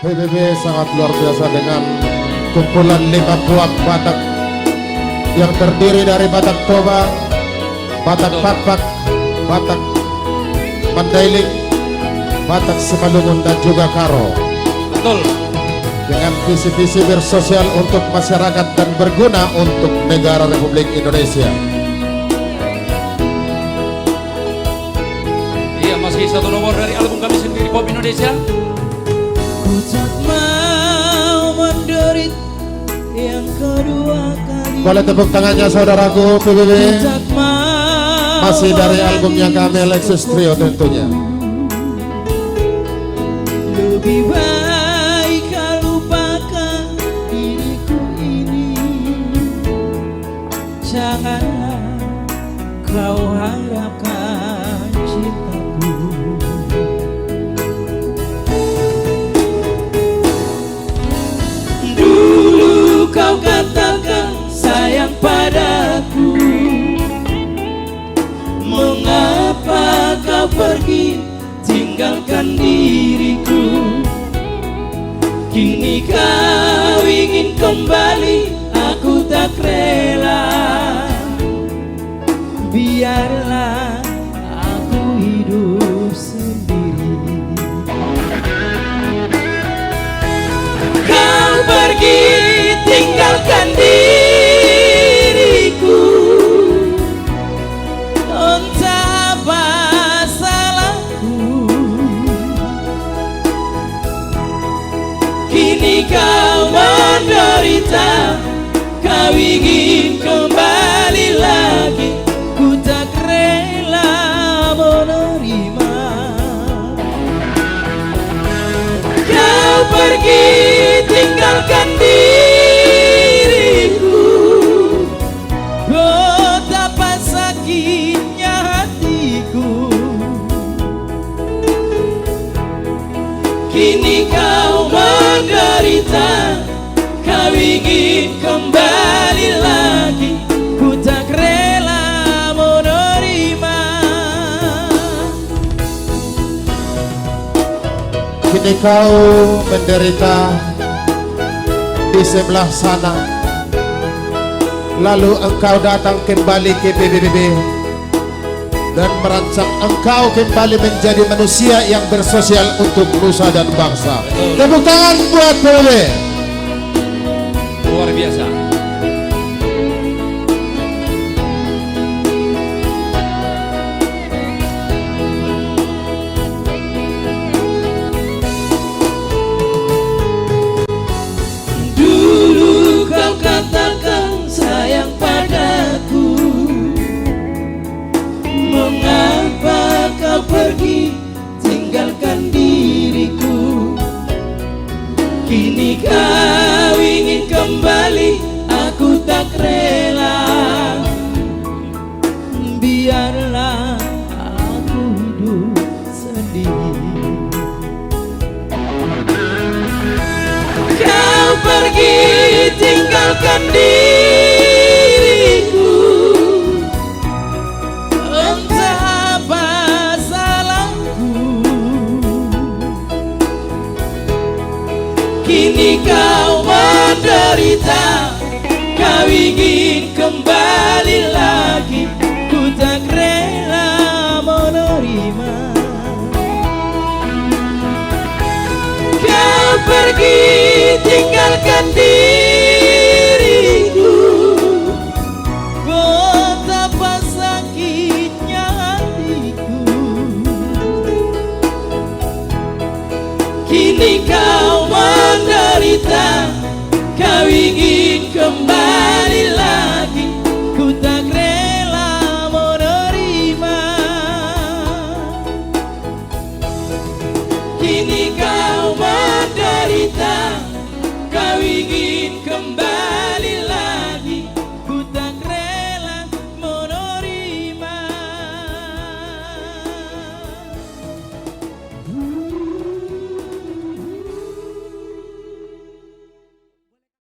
PBB sangat luar biasa dengan kumpulan 5 buah Batak yang terdiri dari Batak Toba, Batak Pakpak, Batak Mandailing, Batak Simalungun dan juga Karo. Betul. Dengan visi-visi bersosial untuk masyarakat dan berguna untuk negara Republik Indonesia. Iya, masih satu nomor dari album kami sendiri, Pop Indonesia. Ku tak mau menderit yang kedua kali. Boleh tepuk tangannya saudaraku PBB. Ku tak mau Masih dari albumnya kami Alexis Trio tentunya. lebih baik kau lupakan diriku ini. Janganlah kau harapkan cintaku. Dulu kau katakan sayang padaku. Mengapa kau pergi tinggalkan diriku? Kini kau ingin kembali, aku tak rela. Biarlah aku hidup sendiri. Kau pergi tinggalkan diriku. Entah apa salahku. Kini kau menderita, kau ingin kembali lagi. Ku tak rela menerima. Kau pergi tinggalkan diriku. Betapa sakitnya hatiku. Kini kau menderita, kau ingin kembali lagi. Ku tak rela menerima. Kini kau menderita di sebelah sana, lalu engkau datang kembali ke PBB dan merancang engkau kembali menjadi manusia yang bersosial untuk nusa dan bangsa. Tepuk tangan buat PBB. Luar biasa. Dulu kau katakan sayang padaku. Mengapa kau pergi tinggalkan diriku? Kini kau ingin kembali, aku tak rela. Biarlah aku hidup sendiri. Kau pergi tinggalkan diriku. Entah apa salahku. Kini kau menderita, kau ingin kembali lagi. Ku tak rela menerima. Kau pergi tinggalkan diriku. Betapa sakitnya hatiku. Kini kau menderita, kau ingin kembali